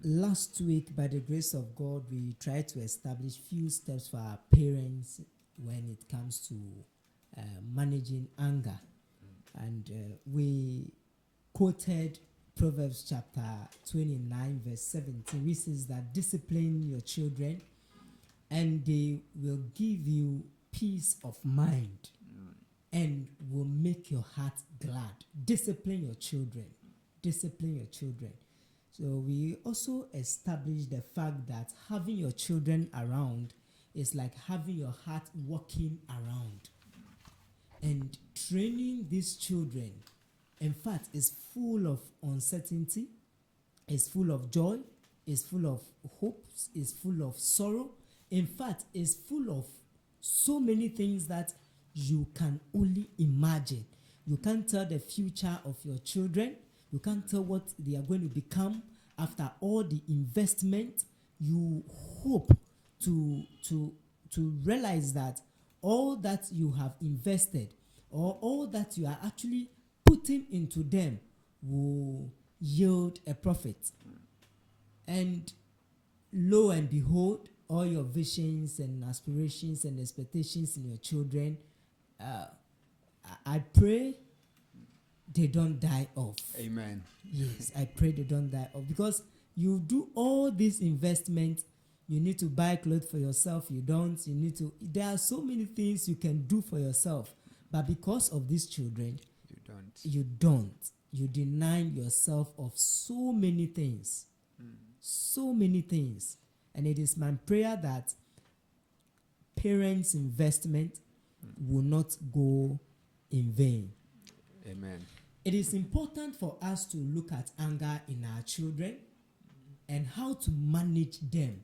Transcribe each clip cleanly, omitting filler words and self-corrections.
Last week, by the grace of God, we tried to establish few steps for our parents when it comes to managing anger. And we quoted Proverbs chapter 29, verse 17, which says that discipline your children and they will give you peace of mind and will make your heart glad. Discipline your children. Discipline your children. So we also established the fact that having your children around is like having your heart walking around. And training these children, in fact, is full of uncertainty, is full of joy, is full of hopes, is full of sorrow. In fact, is full of so many things that you can only imagine. You can't tell the future of your children. You can't tell what they are going to become after all the investment. You hope to realize that all that you have invested or all that you are actually putting into them will yield a profit. And lo and behold, all your visions and aspirations and expectations in your children, I pray they don't die off. Amen. Yes, I pray they don't die off. Because you do all this investment, you need to buy clothes for yourself, you don't. There are so many things you can do for yourself. But because of these children, you don't. You deny yourself of so many things. So many things. And it is my prayer that parents' investment will not go in vain. Amen. It is important for us to look at anger in our children and how to manage them,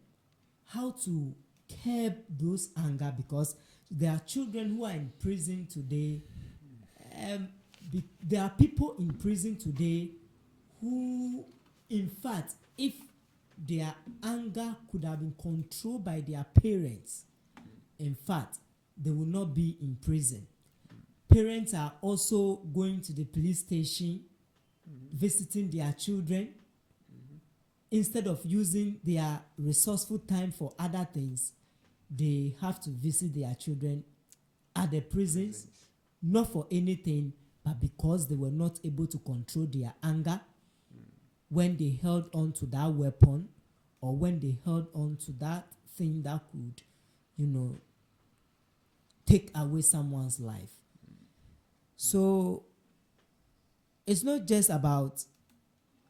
how to curb those anger, because there are children who are in prison today. There are people in prison today who, in fact, if their anger could have been controlled by their parents, in fact, they will not be in prison. Parents are also going to the police station, visiting their children. Instead of using their resourceful time for other things, they have to visit their children at the prisons, not for anything, but because they were not able to control their anger when they held on to that weapon or when they held on to that thing that could, take away someone's life. So it's not just about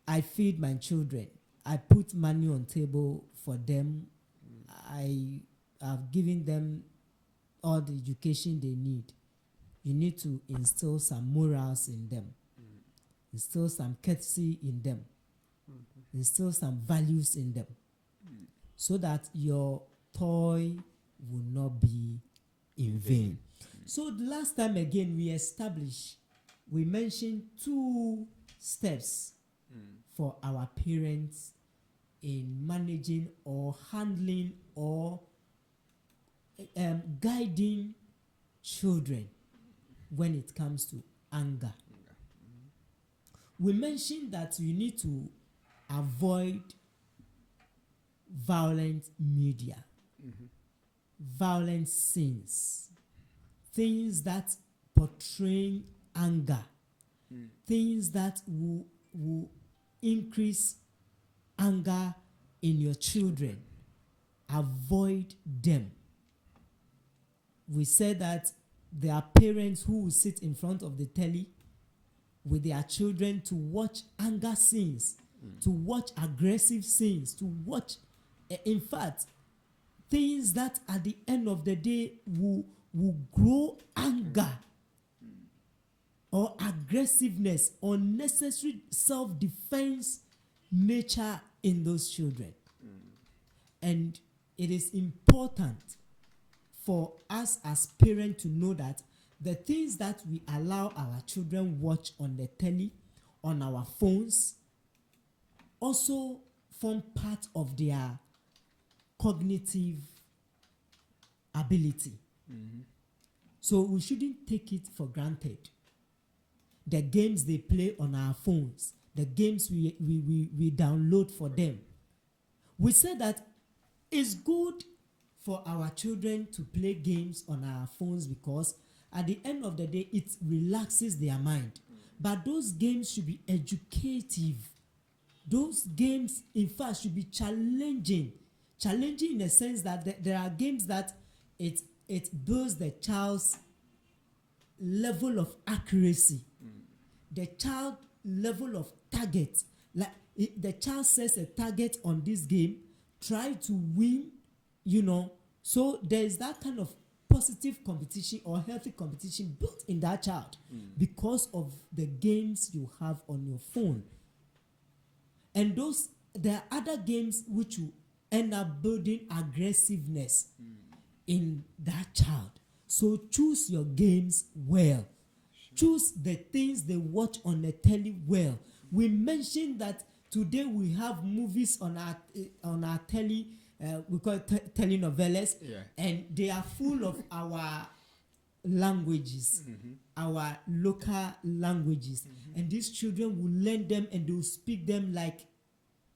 I feed my children, I put money on table for them, I have given them all the education they need. You need to instill some morals in them, instill some courtesy in them, instill some values in them, so that your toy will not be in vain. So the last time again we mentioned 2 steps for our parents in managing or handling or guiding children when it comes to anger. We mentioned that you need to avoid violent media, violent scenes, things that portray anger, things that will increase anger in your children. Avoid them. We said that there are parents who will sit in front of the telly with their children to watch anger scenes, to watch aggressive scenes, to watch, in fact, things that at the end of the day will grow anger or aggressiveness, unnecessary self-defense nature in those children. And it is important for us as parents to know that the things that we allow our children watch on the telly, on our phones, also form part of their cognitive ability. So we shouldn't take it for granted. The games they play on our phones, the games we download for them. We said that it's good for our children to play games on our phones because at the end of the day, it relaxes their mind. But those games should be educative. Those games, in fact, should be challenging. Challenging in the sense that there are games that it builds the child's level of accuracy, the child level of target. Like the child sets a target on this game, try to win, So there is that kind of positive competition or healthy competition built in that child because of the games you have on your phone. And there are other games which will end up building aggressiveness in that child. So choose your games well. Choose the things they watch on the telly well. We mentioned that today we have movies on our telly. We call it telenovelas, and they are full of our languages, our local languages, and these children will learn them and they will speak them like,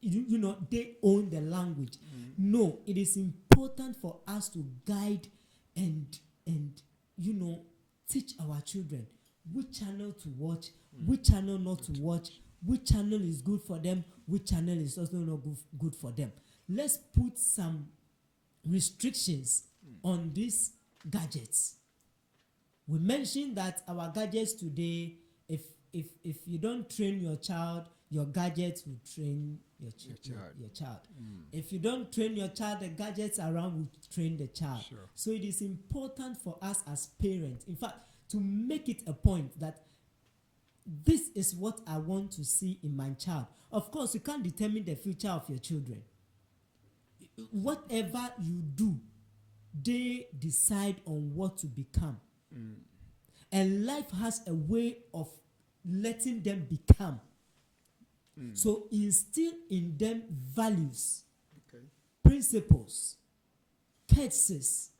they own the language. No, it is important for us to guide and teach our children which channel to watch, which channel not to watch, which channel is good for them, which channel is also not good for them. Let's put some restrictions on these gadgets. We mentioned that our gadgets today, if you don't train your child, your gadgets will train your child. If you don't train your child, the gadgets around will train the child. Sure. So it is important for us as parents, in fact, to make it a point that this is what I want to see in my child. Of course, you can't determine the future of your children. Whatever you do, they decide on what to become. And life has a way of letting them become. So instill in them values, principles, courtesies.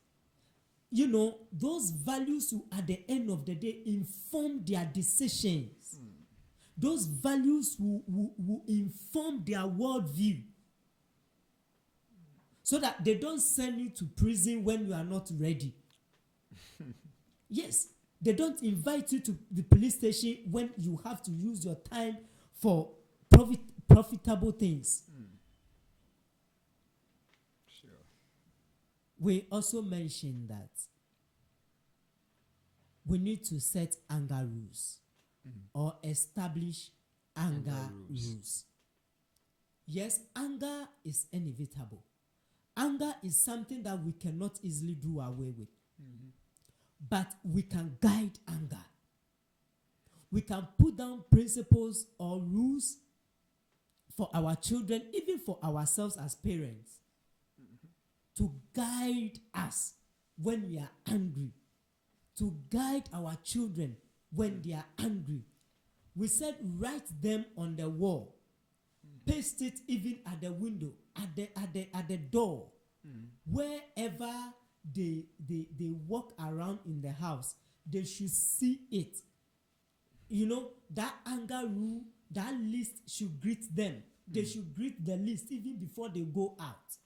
Those values will, at the end of the day, inform their decisions. Those values will inform their worldview. So that they don't send you to prison when you are not ready. Yes, they don't invite you to the police station when you have to use your time for profitable things. Sure. We also mentioned that we need to set anger rules or establish anger rules. Yes, anger is inevitable. Anger is something that we cannot easily do away with. But we can guide anger. We can put down principles or rules for our children, even for ourselves as parents, to guide us when we are angry, to guide our children when they are angry. We said write them on the wall, paste it even at the window, at the door, wherever they walk around in the house, they should see it. That anger rule, that list should greet them. They should greet the list even before they go out.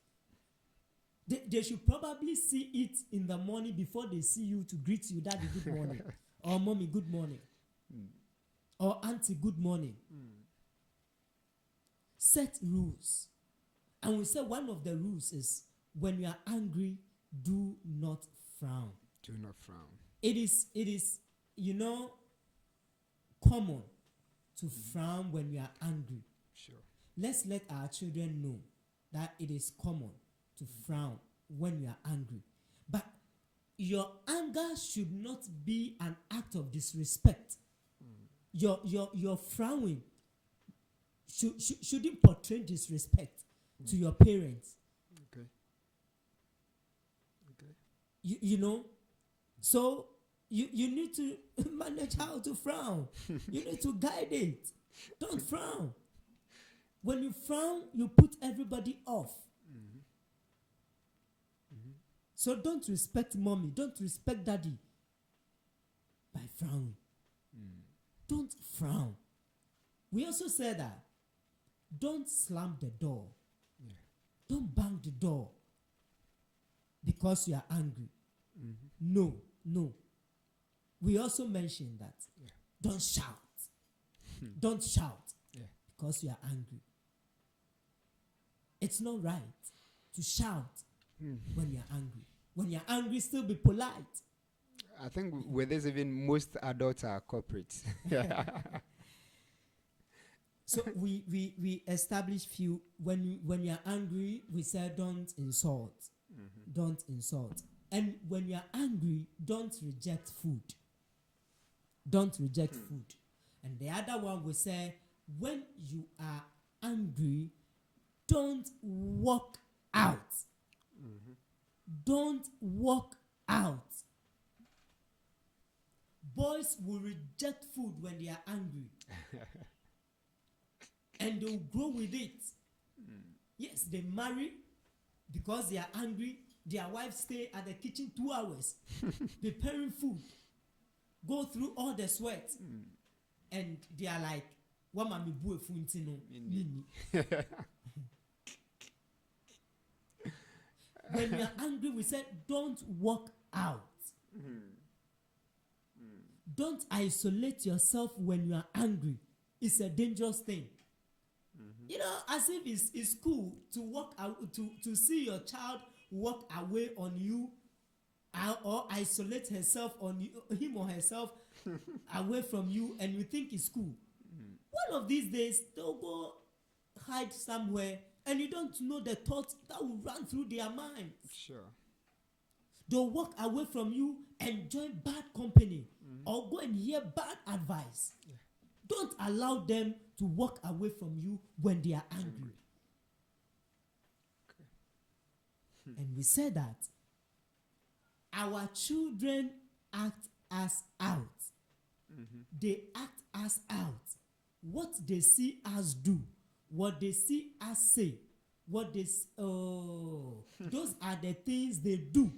They should probably see it in the morning before they see you to greet you, Daddy, good morning, or Mommy, good morning, or Auntie, good morning. Set rules. And we said one of the rules is when you are angry, do not frown. Do not frown. It is common to frown when you are angry. Sure. Let's let our children know that it is common to frown when you are angry. But your anger should not be an act of disrespect. Your frowning shouldn't portray disrespect to your parents. Okay. So you need to manage how to frown. You need to guide it. Don't frown. When you frown, you put everybody off. So don't respect mommy, don't respect daddy by frowning. Don't frown. We also said that don't slam the door. Yeah. Don't bang the door because you are angry. No, no. We also mentioned that don't shout. Don't shout because you are angry. It's not right to shout when you're angry. When you're angry, still be polite. I think with this, even most adults are culprits. So we establish few when you're angry, we say don't insult. Don't insult. And when you're angry, don't reject food. Don't reject food. And the other one we say when you are angry, don't walk out. Don't walk out. Boys will reject food when they are angry. And they'll grow with it. Yes, they marry because they are angry. Their wives stay at the kitchen 2 hours preparing food. Go through all the sweat. And they are like, "Wamami bue funtino mini." When you're angry, we said, don't walk out. Don't isolate yourself when you are angry. It's a dangerous thing. You know, as if it's cool to walk out, to see your child walk away on you, or isolate herself on you, him or herself away from you, and you think it's cool. One of these days, they'll go hide somewhere, and you don't know the thoughts that will run through their minds. Sure. They'll walk away from you and join bad company, or go and hear bad advice. Don't allow them to walk away from you when they are angry. And we said that our children act us out. They act us out. What they see us do, what they see us say, what they those are the things they do.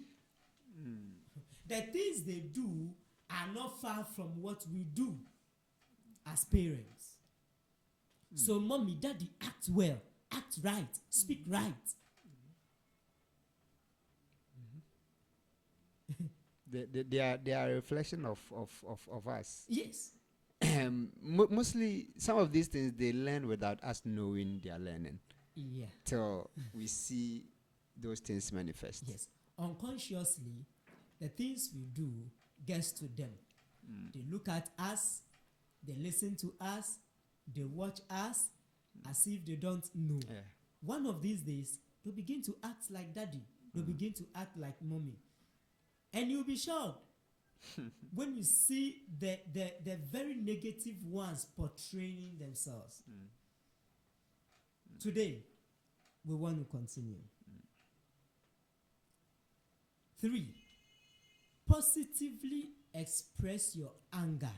The things they do are not far from what we do as parents. So mommy, daddy, act well, act right, speak right. They are a reflection of us. Yes. Mostly, some of these things they learn without us knowing they are learning. Yeah. Till we see those things manifest. Yes. Unconsciously, the things we do gets to them. They look at us, they listen to us, they watch us as if they don't know. Yeah. One of these days, they'll begin to act like daddy. They'll begin to act like mommy. And you'll be shocked when you see the very negative ones portraying themselves. Today, we want to continue. 3, positively express your anger.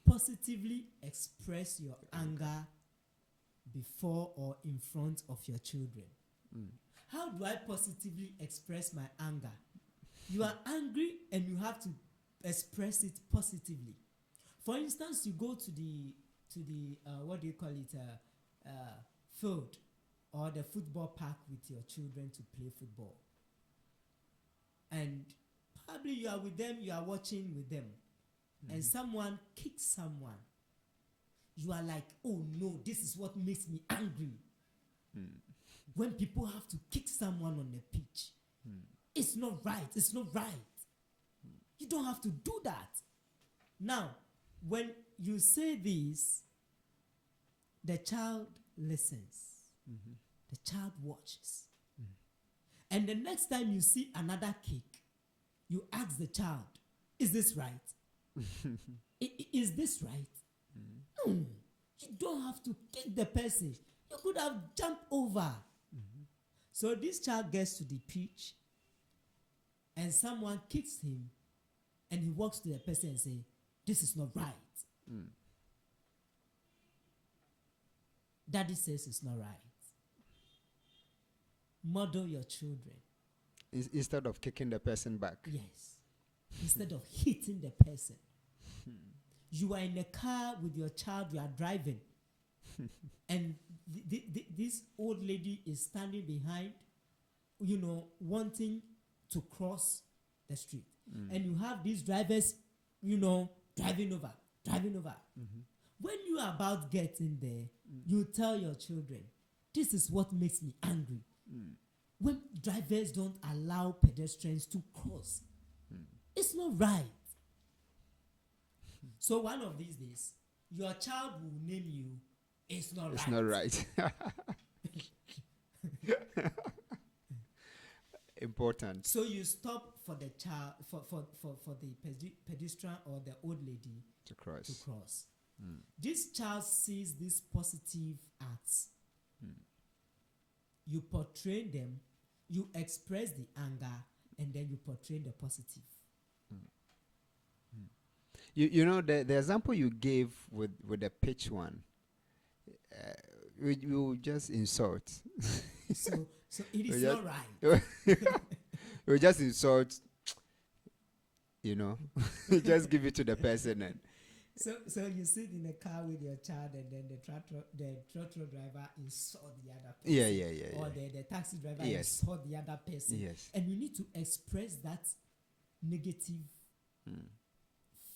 Positively express your anger before or in front of your children. How do I positively express my anger? You are angry and you have to express it positively. For instance, you go to the what do you call it, field or the football park with your children to play football. And probably you are with them, you are watching with them, and someone kicks someone. You are like, oh no, this is what makes me angry. When people have to kick someone on the pitch, it's not right. It's not right. You don't have to do that. Now, when you say this, the child listens. The child watches. And the next time you see another kick, you ask the child, is this right? Is this right? No. You don't have to kick the person. You could have jumped over. So this child gets to the pitch, and someone kicks him, and he walks to the person and says, this is not right. Daddy says it's not right. Model your children. Instead of kicking the person back. Yes. Instead of hitting the person. You are in a car with your child, you are driving, and this old lady is standing behind, wanting to cross the street. And you have these drivers, driving over. When you are about getting there, you tell your children, this is what makes me angry. When drivers don't allow pedestrians to cross, it's not right. So one of these days, your child will name you, it's not right. It's not right. Important. So you stop for the child, for the pedestrian or the old lady To cross. This child sees these positive acts. You portray them, you express the anger, and then you portray the positive. You know, the example you gave with the pitch one, we will just insult. So it is not right. We just insult, just give it to the person. And so you sit in a car with your child, and then the trotro driver insult the other person. Yeah. Or the taxi driver Yes. insult the other person. Yes. And you need to express that negative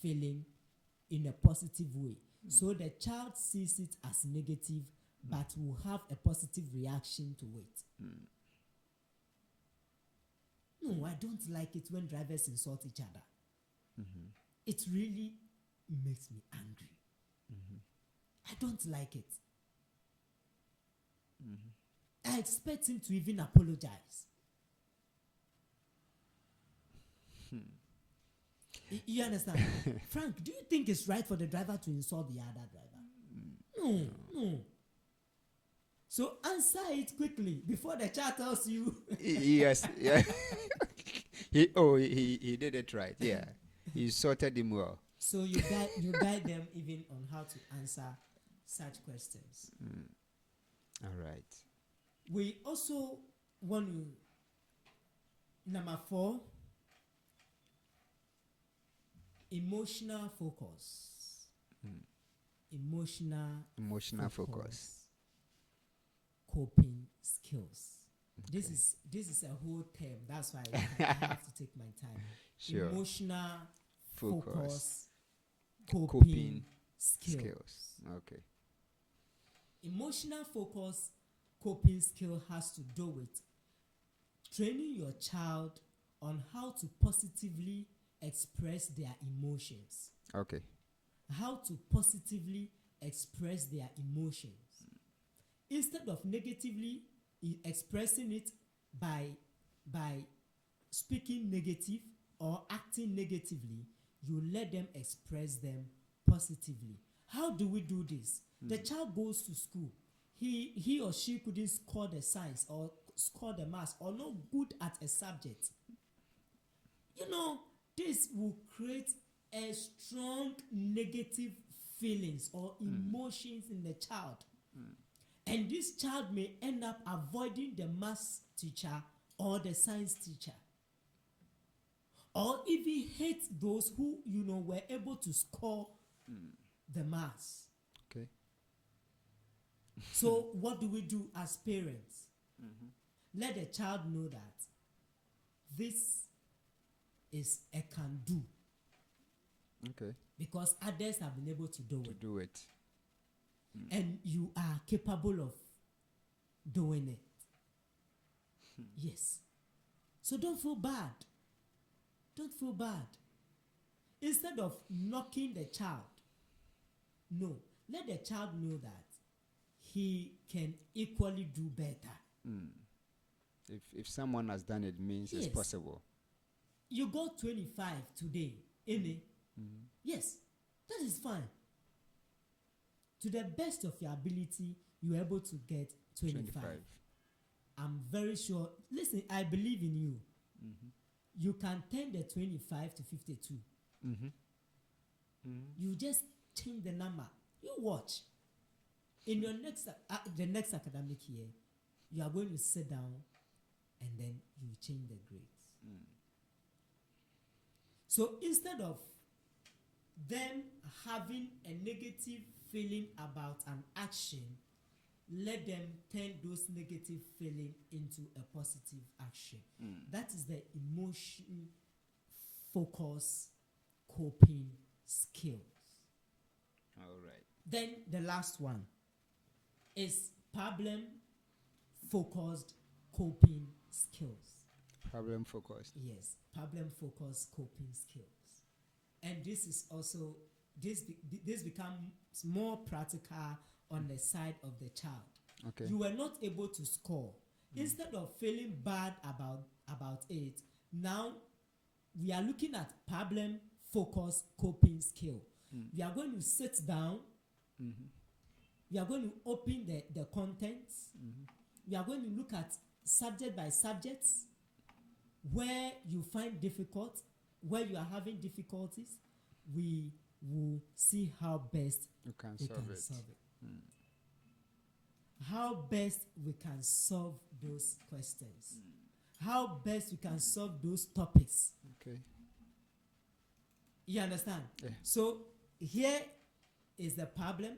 feeling in a positive way. So the child sees it as negative, but will have a positive reaction to it. No, I don't like it when drivers insult each other. It really makes me angry. I don't like it. I expect him to even apologize. You understand? Frank, do you think it's right for the driver to insult the other driver? No. So answer it quickly before the child tells you. Yes. Yeah. He did it right. Yeah. He sorted him well. So you guide them even on how to answer such questions. All right. We also want to, number 4, emotional focus. Emotional focus. Coping skills. Okay. This is a whole term. That's why I have to take my time. Sure. Emotional focus. Coping skills. Okay. Emotional focus coping skill has to do with training your child on how to positively express their emotions. Okay. How to positively express their emotions. Instead of negatively expressing it by speaking negative or acting negatively, you let them express them positively. How do we do this? The child goes to school. He or she couldn't score the science or score the maths or not good at a subject. This will create a strong negative feelings or emotions in the child. And this child may end up avoiding the maths teacher or the science teacher. Or even hate those who, were able to score the maths. Okay. So what do we do as parents? Let the child know that this is a can do. Okay. Because others have been able to do it. And you are capable of doing it. Yes. So don't feel bad. Don't feel bad. Instead of knocking the child, no, let the child know that he can equally do better. If someone has done it, means Yes. it's possible. You got 25 today, innit? Yes, that is fine. To the best of your ability, you're able to get 25. I'm very sure. Listen, I believe in you. You can turn the 25 to 52. You just change the number. You watch. In your the next academic year, you are going to sit down and then you change the grades. So instead of them having a negative feeling about an action, let them turn those negative feeling into a positive action. That is the emotion focus coping skills. All right. Then the last one is problem focused coping skills. Problem focused. Yes, problem focused coping skills. And this is also this becomes more practical on the side of the child. Okay. You were not able to score. Instead of feeling bad about it, now we are looking at problem focused coping skill. We are going to sit down. We are going to open the contents. We are going to look at subject by subjects where you find difficult, where you are having difficulties. We will see how best You can we solve can it. solve it. How best we can solve those questions. How best we can solve those topics. Okay. You understand? Yeah. So here is the problem.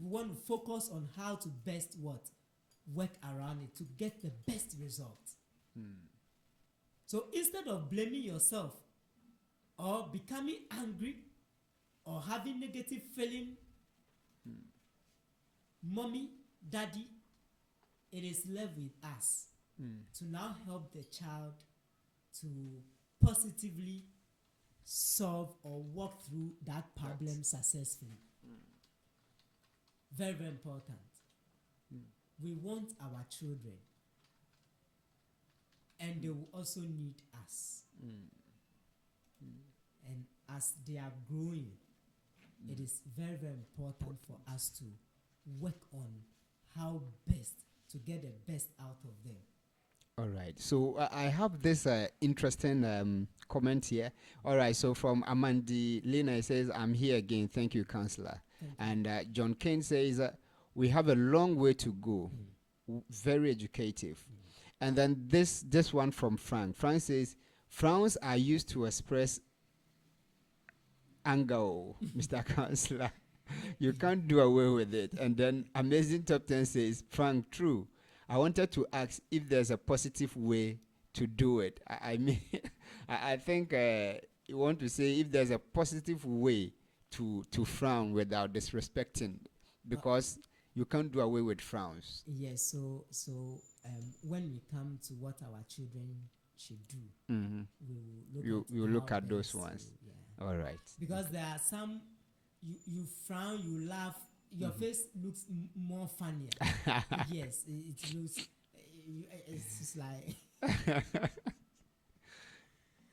We want to focus on how to best work around it to get the best result. So instead of blaming yourself or becoming angry or having negative feeling, mommy, daddy, it is left with us to now help the child to positively solve or walk through that problem successfully. Very, very important. We want our children, and they will also need us. And as they are growing, it is very, very important for us to work on how best to get the best out of them. All right. So I have this interesting comment here. All right. So from Amandi Lena, it says, "I'm here again. Thank you, counselor." And John Kane says, "We have a long way to go." Very educative. And then this one from Frank. Frank says, "Frowns are used to express anger, Mr. Counselor. You can't do away with it." And then Amazing Top 10 says, "Frank, true. I wanted to ask if there's a positive way to do it." I mean, I think you want to say if there's a positive way to frown without disrespecting, because you can't do away with frowns. Yes, so when we come to what our children should do, we will look at those ones. All right. Because there are some, you frown, you laugh, your face looks more funnier. Yes, it looks, it's just like.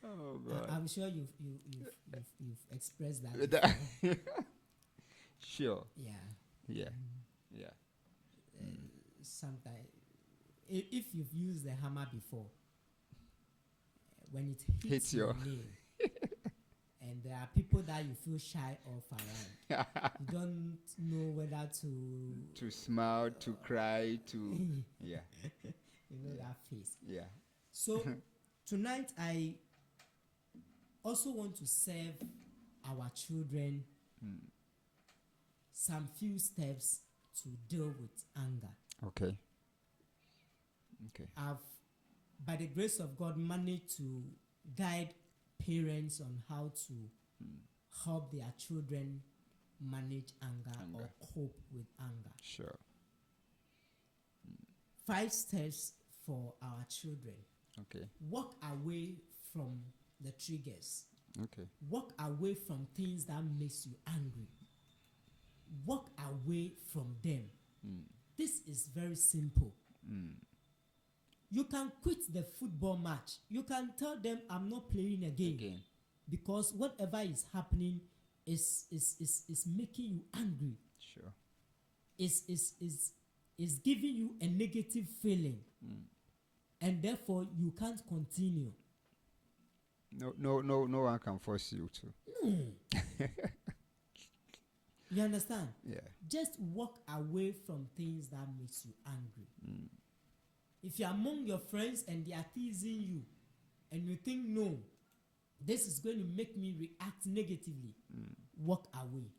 Oh God. I'm sure you've expressed that. Sure. Yeah. Yeah. Sometimes, if you've used the hammer before, when it hits your nail, and there are people that you feel shy of around, you don't know whether to smile, to cry, to yeah. You know that face. Yeah. So tonight I also want to serve our children some few steps to deal with anger. Okay. I've, by the grace of God, managed to guide parents on how to help their children manage anger or cope with anger. Sure. 5 steps for our children. Okay. Walk away from the triggers. Okay. Walk away from things that makes you angry. Walk away from them. This is very simple. You can quit the football match. You can tell them, "I'm not playing again. Because whatever is happening is making you angry. Sure. Is giving you a negative feeling, and therefore you can't continue." No one can force you to. You understand? Yeah. Just walk away from things that makes you angry. If you're among your friends and they are teasing you, and you think, "No, this is going to make me react negatively," walk away.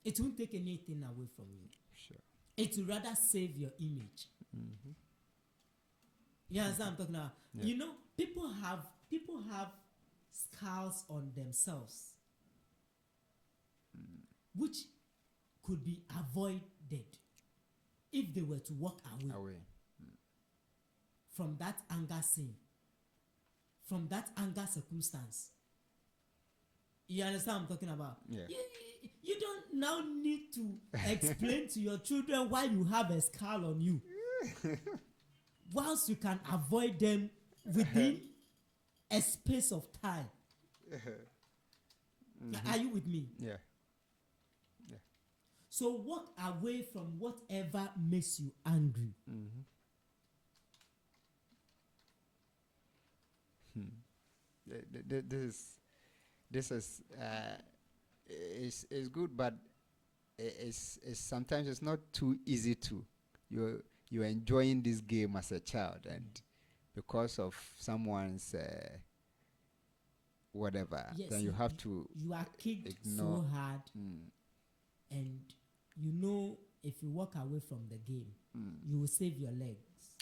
It won't take anything away from you. Sure. It will rather save your image. You understand what I'm talking about? Yeah. You know, people have scars on themselves which could be avoided if they were to walk away. From that anger scene, from that anger circumstance. You understand what I'm talking about? Yeah. You don't now need to explain to your children why you have a scar on you. Whilst you can avoid them within a space of time. Are you with me? Yeah. So walk away from whatever makes you angry. This is good, but it's sometimes it's not too easy to. You're enjoying this game as a child, and because of someone's whatever, Yes, then you have to You are kicked ignore. so hard, and you know if you walk away from the game, you will save your legs.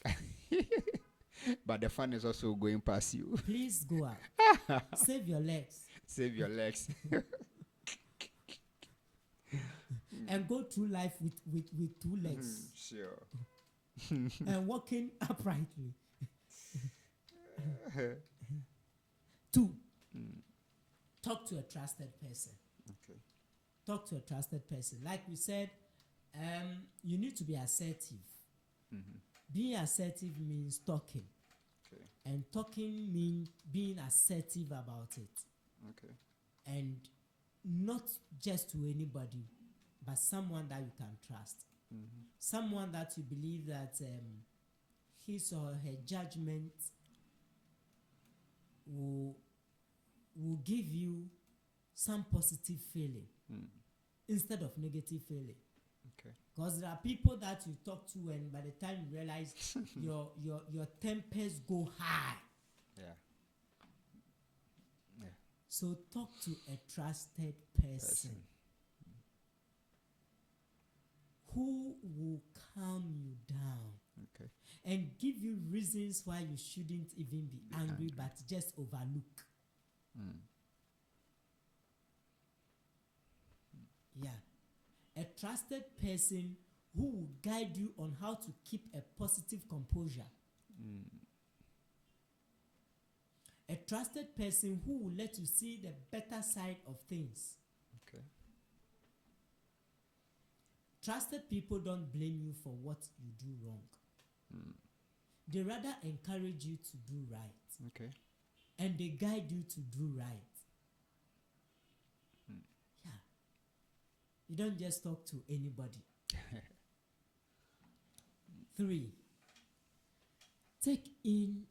But the fun is also going past you. Please go out. Save your legs. Save your legs. And go through life with two legs. Sure. And walking uprightly. 2. Talk to a trusted person. Okay. Talk to a trusted person. Like we said, you need to be assertive. Being assertive means talking. Okay. And talking means being assertive about it. Okay. And not just to anybody, but someone that you can trust. Someone that you believe that his or her judgment will give you some positive feeling instead of negative feeling. Okay. Because there are people that you talk to, and by the time you realize your tempers go high. Yeah. So talk to a trusted person who will calm you down. Okay. And give you reasons why you shouldn't even be angry, but just overlook. Yeah. A trusted person who will guide you on how to keep a positive composure. A trusted person who will let you see the better side of things. Okay. Trusted people don't blame you for what you do wrong. They rather encourage you to do right. Okay. And they guide you to do right. Yeah. You don't just talk to anybody. 3. Take in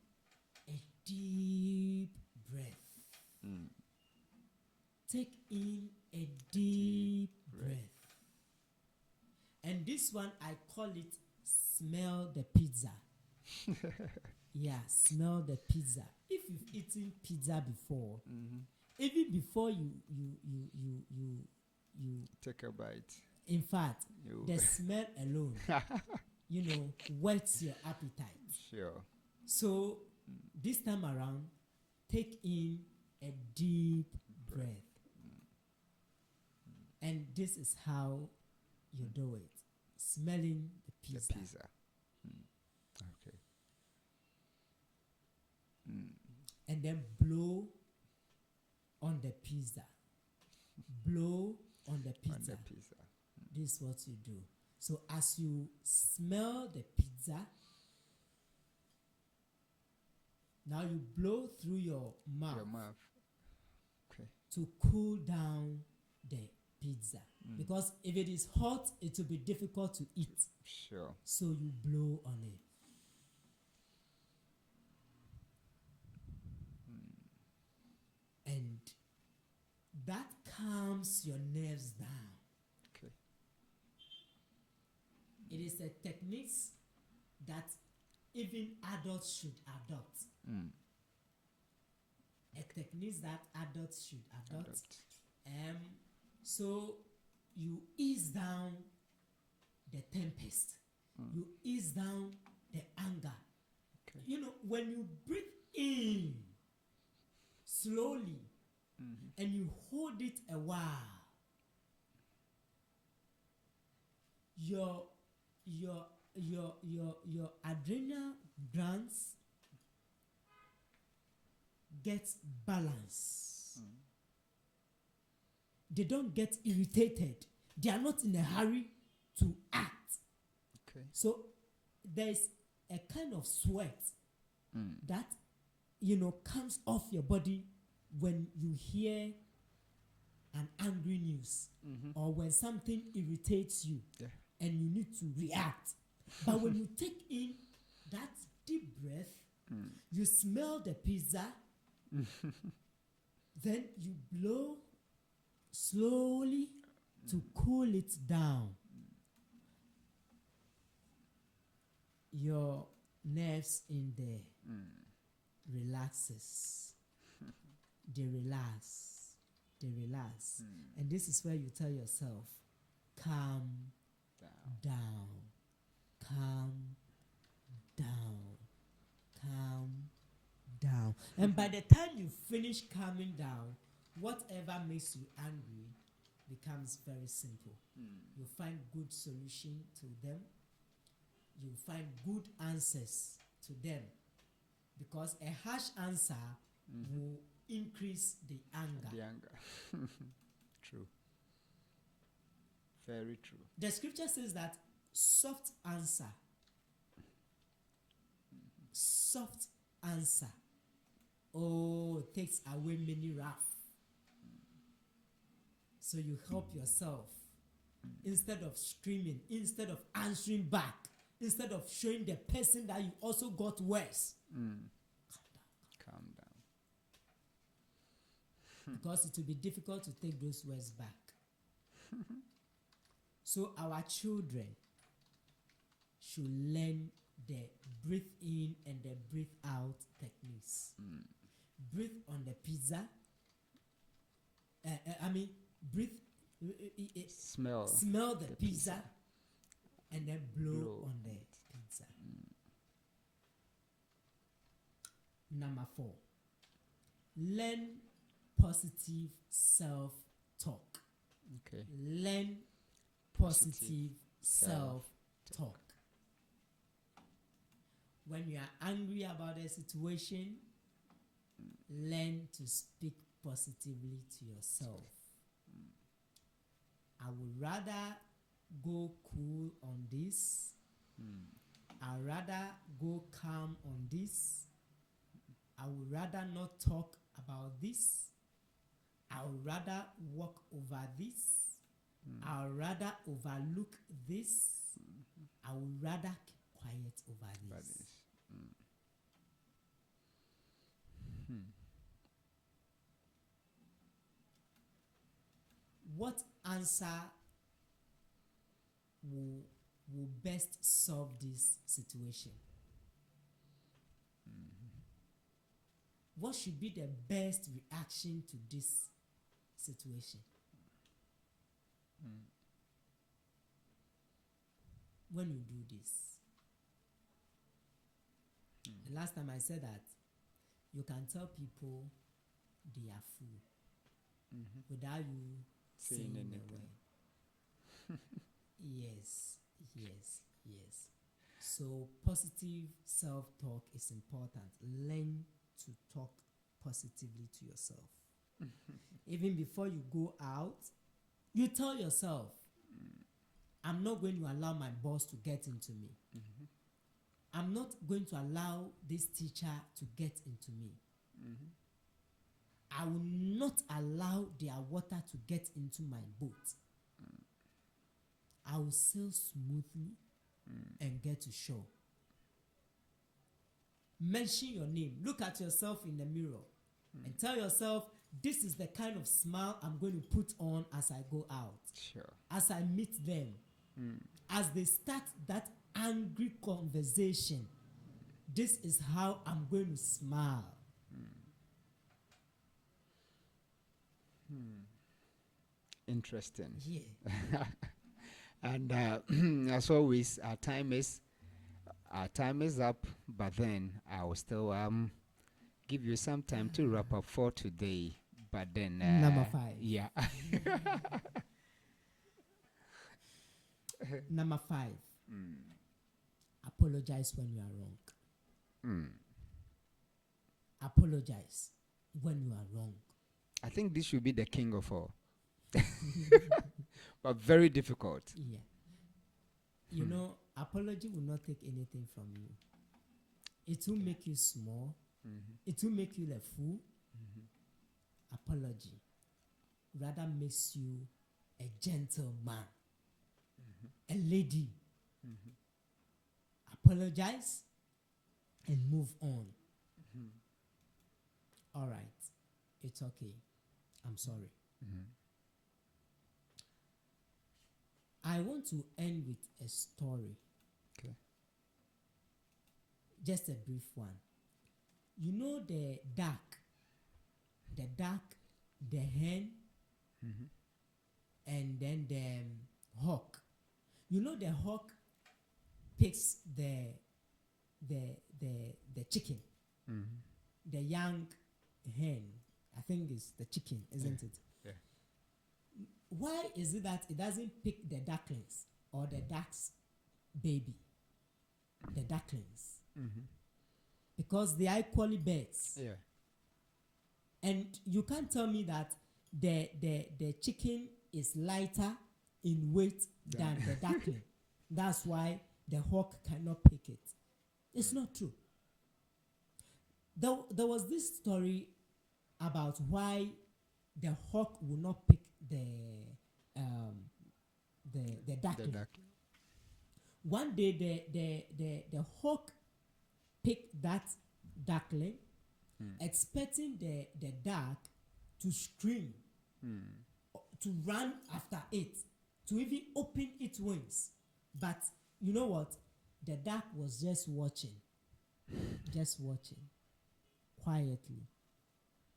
a deep breath. Take in a deep breath. And this one, I call it smell the pizza. Yeah, smell the pizza. If you've eaten pizza before, even before you Take a bite. in fact, the smell alone, whets your appetite. Sure. So this time around, take in a deep breath. And this is how you do it. Smelling the pizza. The pizza. Okay. And then blow on the pizza. Blow on the pizza. On the pizza. This is what you do. So as you smell the pizza, now you blow through your mouth. Your mouth. Okay. To cool down the pizza. Because if it is hot, it will be difficult to eat. Sure. So you blow on it. And that calms your nerves down. Okay. It is a technique that even adults should adopt. a technique that adults should adopt. Adopt. So you ease down the tempest. You ease down the anger. Okay. You know, when you breathe in slowly and you hold it a while, your adrenal glands get balance. They don't get irritated. They are not in a hurry to act. Okay. So there's a kind of sweat that, you know, comes off your body when you hear an angry news or when something irritates you and you need to react. But when you take in that deep breath, you smell the pizza, then you blow slowly to cool it down. Your nerves in there relaxes. They relax. They relax. And this is where you tell yourself, calm down. Calm down. Calm down. And by the time you finish calming down, whatever makes you angry becomes very simple. You find good solution to them. You find good answers to them, because a harsh answer will increase the anger. The anger. True. Very true. The scripture says that soft answer, soft answer, takes away many wrath. So you help yourself. Instead of screaming, instead of answering back, instead of showing the person that you also got worse, Calm down. because it will be difficult to take those words back. So our children should learn the breathe in and the breathe out techniques. Breathe on the pizza. Breathe. Smell the pizza, and then blow on the pizza. Number 4, learn positive self-talk. Okay. Learn positive self-talk. When you are angry about a situation, learn to speak positively to yourself. I would rather go cool on this. I'd rather go calm on this. I would rather not talk about this. I would rather walk over this. I would rather overlook this. I would rather keep quiet over this. What answer will best solve this situation? What should be the best reaction to this situation? When you do this. The last time I said that you can tell people they are full without you saying a word. Yes. So positive self-talk is important. Learn to talk positively to yourself. Even before you go out, you tell yourself, I'm not going to allow my boss to get into me. I'm not going to allow this teacher to get into me. I will not allow their water to get into my boat. I will sail smoothly and get to shore. Mention your name. Look at yourself in the mirror and tell yourself, this is the kind of smile I'm going to put on as I go out. Sure. As I meet them. As they start that angry conversation, this is how I'm going to smile. Interesting. Yeah. And as always, our time is up. But then I will still give you some time to wrap up for today. But then Number 5. yeah. Number 5. Apologize when you are wrong. Apologize when you are wrong. I think this should be the king of all. But very difficult. Yeah. You know, apology will not take anything from you. It will make you small. It will make you a fool. Apology rather makes you a gentleman, a lady. Apologize and move on. All right. It's okay. I'm sorry. I want to end with a story. Okay. Just a brief one. You know the duck, the hen, and then the hawk. You know the hawk picks the chicken, the young hen. I think it's the chicken, isn't it? Yeah. Why is it that it doesn't pick the ducklings or the duck's baby? The ducklings. Because they are equally birds. Yeah. And you can't tell me that the chicken is lighter in weight than the duckling. That's why the hawk cannot pick it. It's not true. There was this story about why the hawk will not pick the duckling. One day the hawk picked that duckling, expecting the duck to scream, to run after it, to even open its wings. But you know what? The duck was just watching quietly,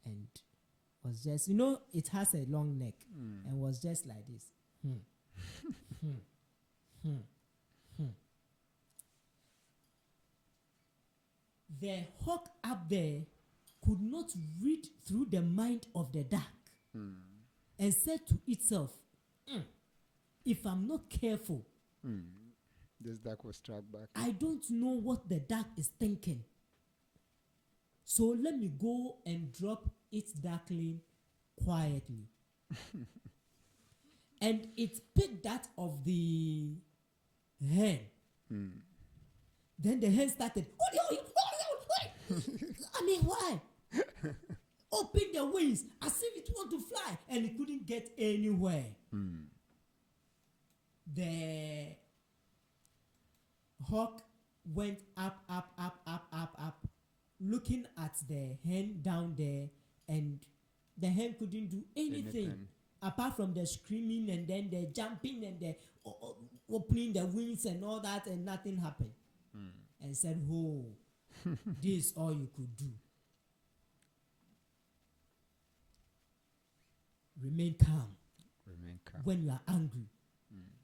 and was just, you know, it has a long neck, and was just like this. The hawk up there could not read through the mind of the duck, and said to itself, if I'm not careful, this duck was struck back. I don't know what the duck is thinking. So let me go and drop its duckling quietly. And it picked that of the hen. Then the hen started, I mean, why? Open the wings as if it want to fly, and it couldn't get anywhere. The hawk went up, looking at the hen down there, and the hen couldn't do anything apart from the screaming and then the jumping and the opening the wings and all that, and nothing happened. And said, oh, this is all you could do. Remain calm. When you are angry,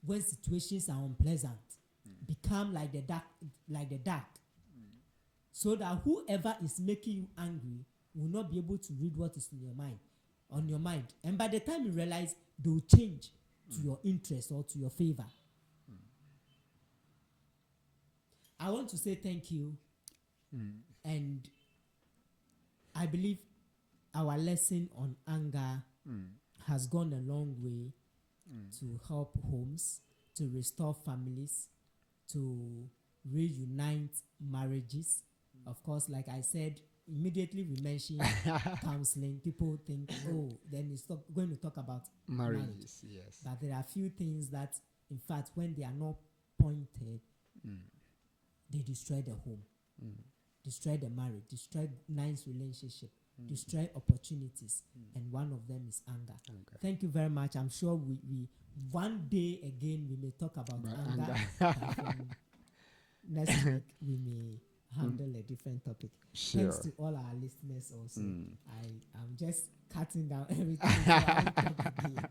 when situations are unpleasant, become like the duck, so that whoever is making you angry will not be able to read what is in on your mind. And by the time you realize, they will change to your interest or to your favor. I want to say thank you. And I believe our lesson on anger has gone a long way to help homes, to restore families, to reunite marriages. Of course, like I said, immediately we mention counseling. People think, oh, then it's going to talk about marriage. Yes. But there are a few things that, in fact, when they are not pointed, they destroy the home, destroy the marriage, destroy nice relationship, destroy opportunities, and one of them is anger. Thank you very much. I'm sure we one day again we may talk about anger. Next week we may handle a different topic. Sure. Thanks to all our listeners also. I'm just cutting down everything. So I won't talk again.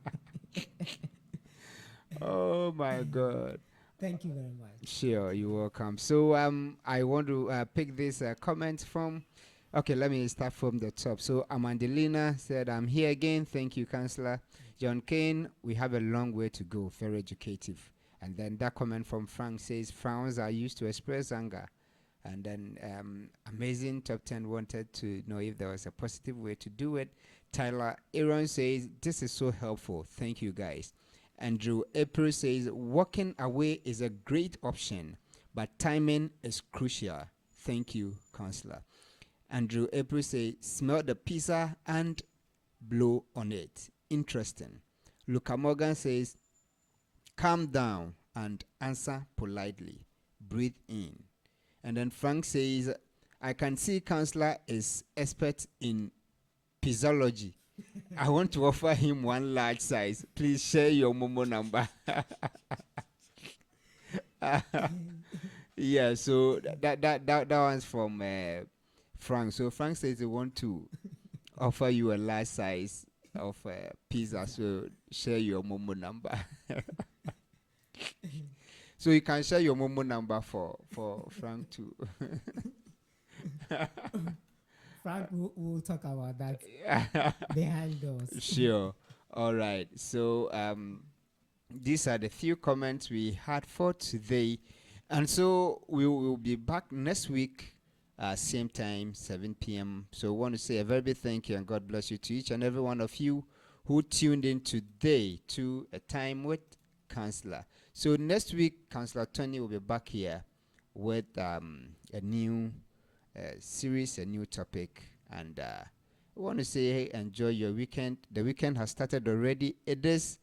Oh my God. Thank you very much. Sure, you're welcome. So I want to pick this comment from. Okay, let me start from the top. So Amandelina said, "I'm here again. Thank you, Counselor." John Kane, we have a long way to go. Very educative. And then that comment from Frank says, "Frowns are used to express anger." And then Amazing Top 10 wanted to know if there was a positive way to do it. Tyler Aaron says, "This is so helpful. Thank you, guys." Andrew April says, "Walking away is a great option, but timing is crucial. Thank you, Counselor." Andrew April says, "Smell the pizza and blow on it. Interesting." Luca Morgan says, "Calm down and answer politely. Breathe in." And then Frank says, "I can see Counselor is expert in pizzology. I want to offer him one large size. Please share your Momo number." Yeah, so that one's from Frank. So Frank says he want to offer you a large size of pizza. So share your Momo number. So you can share your Momo number for Frank too. Frank, we'll talk about that behind doors. Sure. All right. So these are the few comments we had for today. And so we will be back next week, same time, 7 p.m. So I want to say a very big thank you and God bless you to each and every one of you who tuned in today to A Time with Counselor. So next week, Counselor Tony will be back here with a new series, a new topic. And I want to say, hey, enjoy your weekend. The weekend has started already. It is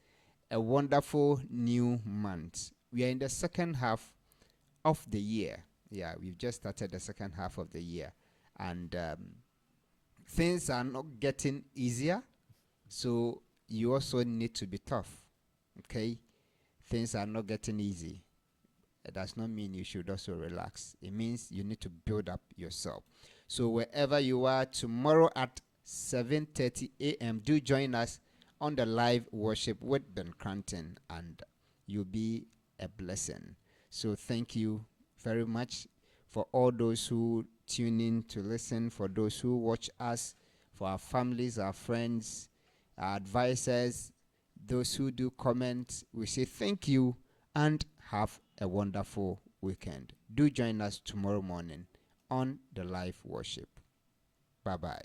a wonderful new month. We are in the second half of the year. Yeah, we've just started the second half of the year. And things are not getting easier. So you also need to be tough. Okay? Things are not getting easy. It does not mean you should also relax. It means you need to build up yourself. So wherever you are, tomorrow at 7:30 a.m., do join us on the live worship with Ben Cranton, and you'll be a blessing. So thank you very much for all those who tune in to listen, for those who watch us, for our families, our friends, our advisors, those who do comment. We say thank you and have a wonderful weekend. Do join us tomorrow morning on the live worship. Bye-bye.